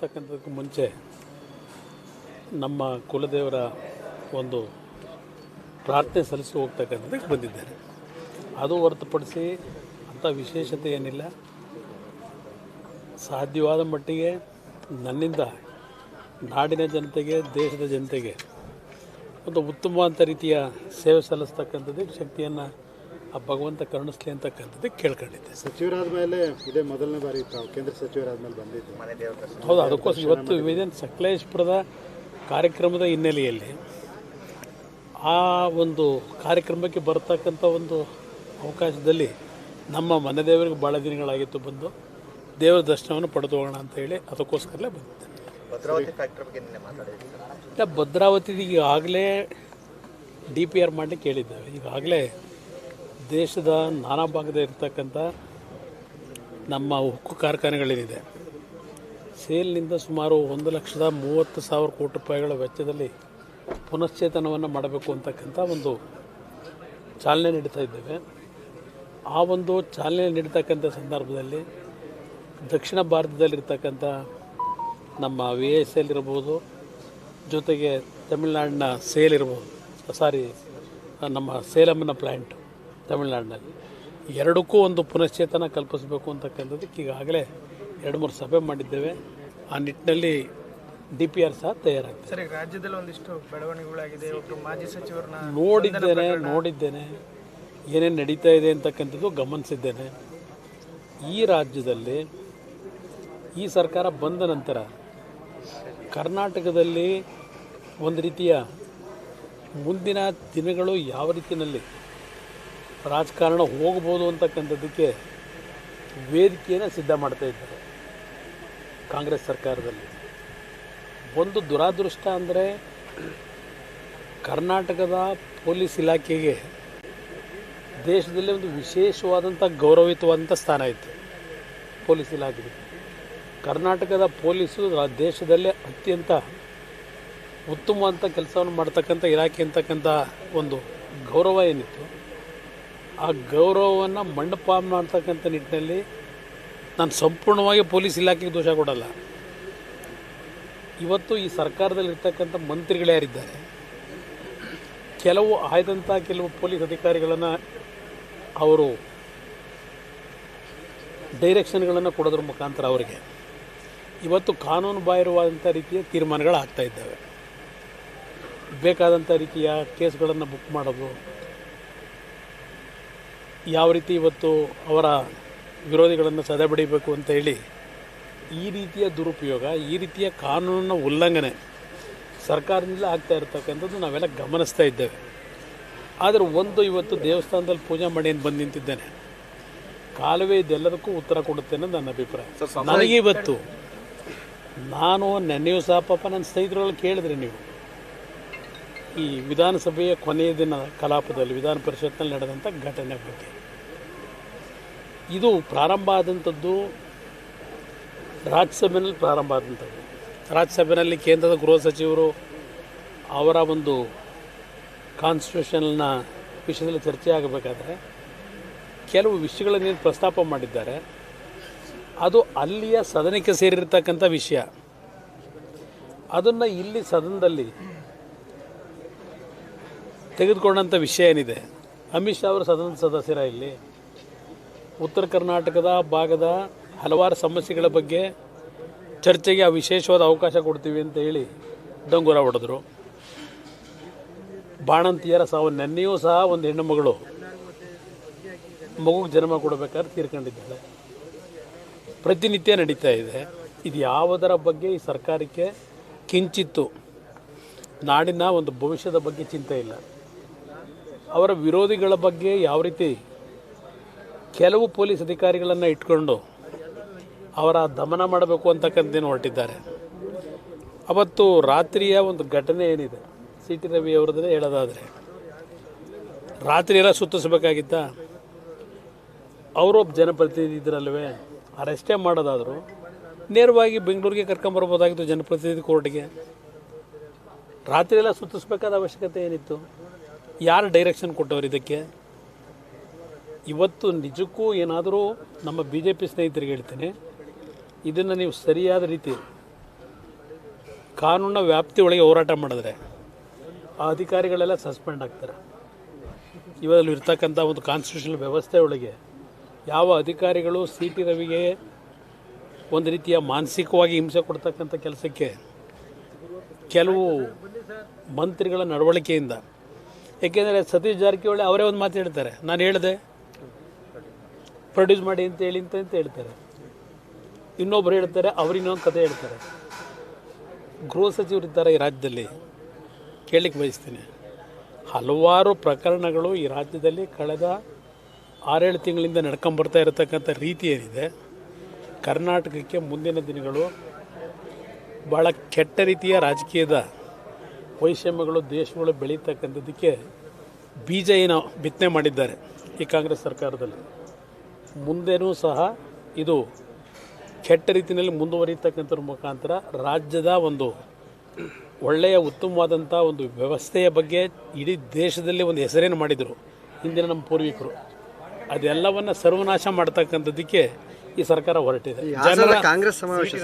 ತಕ್ಕಂಥದ್ದಕ್ಕೂ ಮುಂಚೆ ನಮ್ಮ ಕುಲದೇವರ ಒಂದು ಪ್ರಾರ್ಥನೆ ಸಲ್ಲಿಸಿ ಹೋಗ್ತಕ್ಕಂಥದ್ದಕ್ಕೆ ಬಂದಿದ್ದೇನೆ. ಅದು ಹೊರತುಪಡಿಸಿ ಅಂಥ ವಿಶೇಷತೆ ಏನಿಲ್ಲ. ಸಾಧ್ಯವಾದ ಮಟ್ಟಿಗೆ ನನ್ನಿಂದ ನಾಡಿನ ಜನತೆಗೆ, ದೇಶದ ಜನತೆಗೆ ಒಂದು ಉತ್ತಮವಾದ ರೀತಿಯ ಸೇವೆ ಸಲ್ಲಿಸ್ತಕ್ಕಂಥದ್ದಕ್ಕೆ ಶಕ್ತಿಯನ್ನು ಆ ಭಗವಂತ ಕರುಣಿಸ್ಲಿ ಅಂತಕ್ಕಂಥದ್ದಕ್ಕೆ ಕೇಳ್ಕೊಂಡಿದ್ದೆ. ಸಚಿವರಾದ ಮೇಲೆ ಇದೇ ಮೊದಲನೇ ಬಾರಿ ತಾವು ಕೇಂದ್ರ ಸಚಿವರಾದ ಮೇಲೆ ಬಂದಿದ್ದು. ಹೌದು, ಅದಕ್ಕೋಸ್ಕರ ಇವತ್ತು ಇದೇನು ಸಕಲೇಶ್ಪುರದ ಕಾರ್ಯಕ್ರಮದ ಹಿನ್ನೆಲೆಯಲ್ಲಿ ಆ ಒಂದು ಕಾರ್ಯಕ್ರಮಕ್ಕೆ ಬರ್ತಕ್ಕಂಥ ಒಂದು ಅವಕಾಶದಲ್ಲಿ ನಮ್ಮ ಮನೆ ದೇವರಿಗೆ ಭಾಳ ದಿನಗಳಾಗಿತ್ತು ಬಂದು ದೇವರ ದರ್ಶನವನ್ನು ಪಡೆದು ಹೋಗೋಣ ಅಂತ ಹೇಳಿ ಅದಕ್ಕೋಸ್ಕರಲೇ ಬಂದಿದ್ದೇನೆ. ಭದ್ರಾವತಿಗೆ ಈಗಾಗಲೇ DPR ಮಾಡಲಿಕ್ಕೆ ಹೇಳಿದ್ದೇವೆ. ಈಗಾಗಲೇ ದೇಶದ ನಾನಾ ಭಾಗದ ಇರ್ತಕ್ಕಂಥ ನಮ್ಮ ಉಕ್ಕು ಕಾರ್ಖಾನೆಗಳೇನಿದೆ, ಸೇಲ್ನಿಂದ ಸುಮಾರು 1,30,000 ಕೋಟಿ ರೂಪಾಯಿಗಳ ವೆಚ್ಚದಲ್ಲಿ ಪುನಶ್ಚೇತನವನ್ನು ಮಾಡಬೇಕು ಅಂತಕ್ಕಂಥ ಒಂದು ಚಾಲನೆ ನೀಡ್ತಾ ಇದ್ದೇವೆ. ಆ ಒಂದು ಚಾಲನೆ ನೀಡ್ತಕ್ಕಂಥ ಸಂದರ್ಭದಲ್ಲಿ ದಕ್ಷಿಣ ಭಾರತದಲ್ಲಿರ್ತಕ್ಕಂಥ ನಮ್ಮ VSL ಇರ್ಬೋದು, ಜೊತೆಗೆ ತಮಿಳುನಾಡಿನ ಸೇಲ್ ಇರ್ಬೋದು, ನಮ್ಮ ಸೇಲಂನ ಪ್ಲ್ಯಾಂಟ್ ತಮಿಳುನಾಡಿನಲ್ಲಿ ಎರಡಕ್ಕೂ ಒಂದು ಪುನಶ್ಚೇತನ ಕಲ್ಪಿಸಬೇಕು ಅಂತಕ್ಕಂಥದ್ದಕ್ಕೆ ಈಗಾಗಲೇ 2-3 ಸಭೆ ಮಾಡಿದ್ದೇವೆ. ಆ ನಿಟ್ಟಿನಲ್ಲಿ DPR ಸಹ ತಯಾರಾಗ್ತದೆ. ಸರ್, ರಾಜ್ಯದಲ್ಲಿ ಒಂದಿಷ್ಟು ಬೆಳವಣಿಗೆಗಳಾಗಿದೆ. ಒಬ್ಬರು ಮಾಜಿ ಸಚಿವರನ್ನ ನೋಡಿದ್ದೇನೆ, ಏನೇನು ನಡೀತಾ ಇದೆ ಅಂತಕ್ಕಂಥದ್ದು ಗಮನಿಸಿದ್ದೇನೆ. ಈ ರಾಜ್ಯದಲ್ಲಿ ಈ ಸರ್ಕಾರ ಬಂದ ನಂತರ ಕರ್ನಾಟಕದಲ್ಲಿ ಒಂದು ರೀತಿಯ ಮುಂದಿನ ದಿನಗಳು ಯಾವ ರೀತಿಯಲ್ಲಿ ರಾಜಕಾರಣ ಹೋಗ್ಬೋದು ಅಂತಕ್ಕಂಥದ್ದಕ್ಕೆ ವೇದಿಕೆಯನ್ನು ಸಿದ್ಧ ಮಾಡ್ತಾ ಇದ್ದಾರೆ ಕಾಂಗ್ರೆಸ್ ಸರ್ಕಾರದಲ್ಲಿ. ಒಂದು ದುರಾದೃಷ್ಟ ಅಂದರೆ ಕರ್ನಾಟಕದ ಪೊಲೀಸ್ ಇಲಾಖೆಗೆ ದೇಶದಲ್ಲಿ ಒಂದು ವಿಶೇಷವಾದಂಥ ಗೌರವಿತವಾದಂಥ ಸ್ಥಾನ ಇತ್ತು. ಪೊಲೀಸ್ ಇಲಾಖೆಗೆ ಕರ್ನಾಟಕದ ಪೊಲೀಸು ದೇಶದಲ್ಲೇ ಅತ್ಯಂತ ಉತ್ತಮವಾದಂಥ ಕೆಲಸವನ್ನು ಮಾಡ್ತಕ್ಕಂಥ ಇಲಾಖೆ ಅಂತಕ್ಕಂಥ ಒಂದು ಗೌರವ ಏನಿತ್ತು, ಆ ಗೌರವವನ್ನು ಮಂಡಪ ಮಾಡ್ತಕ್ಕಂಥ ನಿಟ್ಟಿನಲ್ಲಿ ನಾನು ಸಂಪೂರ್ಣವಾಗಿ ಪೊಲೀಸ್ ಇಲಾಖೆಗೆ ದೋಷ ಕೊಡಲ್ಲ. ಇವತ್ತು ಈ ಸರ್ಕಾರದಲ್ಲಿರ್ತಕ್ಕಂಥ ಮಂತ್ರಿಗಳು ಯಾರಿದ್ದಾರೆ, ಕೆಲವು ಆಯ್ದಂಥ ಕೆಲವು ಪೊಲೀಸ್ ಅಧಿಕಾರಿಗಳನ್ನು ಅವರು ಡೈರೆಕ್ಷನ್ಗಳನ್ನು ಕೊಡೋದ್ರ ಮುಖಾಂತರ ಅವರಿಗೆ ಇವತ್ತು ಕಾನೂನು ಬಾಹಿರವಾದಂಥ ರೀತಿಯ ತೀರ್ಮಾನಗಳು ಆಗ್ತಾ ಇದ್ದಾವೆ. ಬೇಕಾದಂಥ ರೀತಿಯ ಕೇಸ್ಗಳನ್ನು ಬುಕ್ ಮಾಡೋದು, ಯಾವ ರೀತಿ ಇವತ್ತು ಅವರ ವಿರೋಧಿಗಳನ್ನು ಸದೆಬಡಿಬೇಕು ಅಂತ ಹೇಳಿ ಈ ರೀತಿಯ ದುರುಪಯೋಗ, ಈ ರೀತಿಯ ಕಾನೂನಿನ ಉಲ್ಲಂಘನೆ ಸರ್ಕಾರದಿಂದ ಆಗ್ತಾ ಇರತಕ್ಕಂಥದ್ದು ನಾವೆಲ್ಲ ಗಮನಿಸ್ತಾ ಇದ್ದೇವೆ. ಆದರೆ ಇವತ್ತು ದೇವಸ್ಥಾನದಲ್ಲಿ ಪೂಜೆ ಮಾಡಿ ಏನು ಬಂದು ನಿಂತಿದ್ದೇನೆ, ಕಾಲುವೆ ಇದೆಲ್ಲದಕ್ಕೂ ಉತ್ತರ ಕೊಡುತ್ತೆ ಅನ್ನೋದು ನನ್ನ ಅಭಿಪ್ರಾಯ. ನನಗೆ ಇವತ್ತು ನಾನು ನೆನ್ನೆಯೂ ಸಹ ಪಾಪ ನನ್ನ ಸ್ನೇಹಿತರಲ್ಲಿ ಕೇಳಿದ್ರೆ, ನೀವು ಈ ವಿಧಾನಸಭೆಯ ಕೊನೆಯ ದಿನ ಕಲಾಪದಲ್ಲಿ ವಿಧಾನ ಪರಿಷತ್ನಲ್ಲಿ ನಡೆದಂಥ ಘಟನೆ ಬಗ್ಗೆ ಇದು ಪ್ರಾರಂಭ ಆದಂಥದ್ದು ರಾಜ್ಯಸಭೆಯಲ್ಲಿ ಪ್ರಾರಂಭ ಆದಂಥದ್ದು. ರಾಜ್ಯಸಭೆಯಲ್ಲಿ ಕೇಂದ್ರದ ಗೃಹ ಸಚಿವರು ಅವರ ಒಂದು ಕಾನ್ಸ್ಟಿಟ್ಯೂಷನ್ನ ವಿಷಯದಲ್ಲಿ ಚರ್ಚೆ ಆಗಬೇಕಾದ್ರೆ ಕೆಲವು ವಿಷಯಗಳನ್ನೇನು ಪ್ರಸ್ತಾಪ ಮಾಡಿದ್ದಾರೆ, ಅದು ಅಲ್ಲಿಯ ಸದನಕ್ಕೆ ಸೇರಿರ್ತಕ್ಕಂಥ ವಿಷಯ. ಅದನ್ನು ಇಲ್ಲಿ ಸದನದಲ್ಲಿ ತೆಗೆದುಕೊಂಡಂಥ ವಿಷಯ ಏನಿದೆ, ಅಮಿತ್ ಶಾ ಅವರು ಸದನದ ಸದಸ್ಯರ ಇಲ್ಲಿ ಉತ್ತರ ಕರ್ನಾಟಕದ ಭಾಗದ ಹಲವಾರು ಸಮಸ್ಯೆಗಳ ಬಗ್ಗೆ ಚರ್ಚೆಗೆ ಆ ವಿಶೇಷವಾದ ಅವಕಾಶ ಕೊಡ್ತೀವಿ ಅಂತ ಹೇಳಿ ಡಂಗೂರ ಹೊಡೆದ್ರು. ಬಾಣಂತಿಯರ ಸಾವು, ನೆನ್ನೆಯೂ ಸಹ ಒಂದು ಹೆಣ್ಣು ಮಗುಗೆ ಜನ್ಮ ಕೊಡಬೇಕಾದ್ರೆ ತೀರ್ಕೊಂಡಿದ್ದಾಳೆ. ಪ್ರತಿನಿತ್ಯ ನಡೀತಾ ಇದೆ. ಇದು ಯಾವುದರ ಬಗ್ಗೆ ಈ ಸರ್ಕಾರಕ್ಕೆ ಕಿಂಚಿತ್ತು ನಾಡಿನ ಒಂದು ಭವಿಷ್ಯದ ಬಗ್ಗೆ ಚಿಂತೆ ಇಲ್ಲ. ಅವರ ವಿರೋಧಿಗಳ ಬಗ್ಗೆ ಯಾವ ರೀತಿ ಕೆಲವು ಪೊಲೀಸ್ ಅಧಿಕಾರಿಗಳನ್ನು ಇಟ್ಕೊಂಡು ಅವರ ದಮನ ಮಾಡಬೇಕು ಅಂತಕ್ಕಂಥದ್ದೇನು ಹೊರಟಿದ್ದಾರೆ. ಅವತ್ತು ರಾತ್ರಿಯ ಒಂದು ಘಟನೆ ಏನಿದೆ, CT ರವಿ ಅವರದ್ದೇ ಹೇಳೋದಾದರೆ, ರಾತ್ರಿ ಎಲ್ಲ ಸುತ್ತಿಸ್ಬೇಕಾಗಿತ್ತ, ಅವರೊಬ್ಬ ಜನಪ್ರತಿನಿಧಿ ಇದ್ರಲ್ವೇ, ಅರೆಸ್ಟೇ ಮಾಡೋದಾದರೂ ನೇರವಾಗಿ ಬೆಂಗಳೂರಿಗೆ ಕರ್ಕೊಂಬರ್ಬೋದಾಗಿತ್ತು ಜನಪ್ರತಿನಿಧಿ ಕೋರ್ಟ್ಗೆ. ರಾತ್ರಿ ಎಲ್ಲ ಸುತ್ತಿಸ್ಬೇಕಾದ ಅವಶ್ಯಕತೆ ಏನಿತ್ತು? ಯಾರು ಡೈರೆಕ್ಷನ್ ಕೊಟ್ಟವರು ಇದಕ್ಕೆ? ಇವತ್ತು ನಿಜಕ್ಕೂ ಏನಾದರೂ ನಮ್ಮ BJP ಸ್ನೇಹಿತರಿಗೆ ಹೇಳ್ತೇನೆ, ಇದನ್ನು ನೀವು ಸರಿಯಾದ ರೀತಿ ಕಾನೂನಿನ ವ್ಯಾಪ್ತಿಯೊಳಗೆ ಹೋರಾಟ ಮಾಡಿದ್ರೆ ಆ ಅಧಿಕಾರಿಗಳೆಲ್ಲ ಸಸ್ಪೆಂಡ್ ಆಗ್ತಾರೆ. ಇವಾಗ ಇರ್ತಕ್ಕಂಥ ಒಂದು ಕಾನ್ಸ್ಟಿಟ್ಯೂಷನಲ್ ವ್ಯವಸ್ಥೆ ಒಳಗೆ ಯಾವ ಅಧಿಕಾರಿಗಳು ಸಿ ಟಿ ರವಿಗೆ ಒಂದು ರೀತಿಯ ಮಾನಸಿಕವಾಗಿ ಹಿಂಸೆ ಕೊಡ್ತಕ್ಕಂಥ ಕೆಲಸಕ್ಕೆ ಕೆಲವು ಮಂತ್ರಿಗಳ ನಡವಳಿಕೆಯಿಂದ, ಏಕೆಂದರೆ ಸತೀಶ್ ಜಾರಕಿಹೊಳಿ ಅವರೇ ಒಂದು ಮಾತು ಹೇಳ್ತಾರೆ, ನಾನು ಹೇಳಿದೆ ಪ್ರೊಡ್ಯೂಸ್ ಮಾಡಿ ಅಂತ ಹೇಳಿ ಅಂತ ಹೇಳ್ತಾರೆ. ಇನ್ನೊಬ್ಬರು ಹೇಳ್ತಾರೆ, ಅವ್ರು ಇನ್ನೊಂದು ಕಥೆ ಹೇಳ್ತಾರೆ. ಗೃಹ ಸಚಿವರು ಇದ್ದಾರೆ ಈ ರಾಜ್ಯದಲ್ಲಿ, ಕೇಳಲಿಕ್ಕೆ ಬಯಸ್ತೀನಿ, ಹಲವಾರು ಪ್ರಕರಣಗಳು ಈ ರಾಜ್ಯದಲ್ಲಿ ಕಳೆದ 6-7 ತಿಂಗಳಿಂದ ನಡ್ಕೊಂಬರ್ತಾ ಇರತಕ್ಕಂಥ ರೀತಿ ಏನಿದೆ, ಕರ್ನಾಟಕಕ್ಕೆ ಮುಂದಿನ ದಿನಗಳು ಭಾಳ ಕೆಟ್ಟ ರೀತಿಯ ರಾಜಕೀಯದ ವೈಷಮ್ಯಗಳು ದೇಶಗಳು ಬೆಳೀತಕ್ಕಂಥದ್ದಕ್ಕೆ ಬೀಜ ಏನೋ ಬಿತ್ತನೆ ಮಾಡಿದ್ದಾರೆ ಈ ಕಾಂಗ್ರೆಸ್ ಸರ್ಕಾರದಲ್ಲಿ. ಮುಂದೆನೂ ಸಹ ಇದು ಕೆಟ್ಟ ರೀತಿಯಲ್ಲಿ ಮುಂದುವರಿತಕ್ಕಂಥದ್ರ ಮುಖಾಂತರ ರಾಜ್ಯದ ಒಂದು ಒಳ್ಳೆಯ ಉತ್ತಮವಾದಂಥ ಒಂದು ವ್ಯವಸ್ಥೆಯ ಬಗ್ಗೆ ಇಡೀ ದೇಶದಲ್ಲಿ ಒಂದು ಹೆಸರೇನು ಮಾಡಿದರು ಹಿಂದಿನ ನಮ್ಮ ಪೂರ್ವಿಕರು, ಅದೆಲ್ಲವನ್ನು ಸರ್ವನಾಶ ಮಾಡ್ತಕ್ಕಂಥದ್ದಕ್ಕೆ ಈ ಸರ್ಕಾರ ಹೊರಟಿದೆ. ಕಾಂಗ್ರೆಸ್ ಸಮಾವೇಶ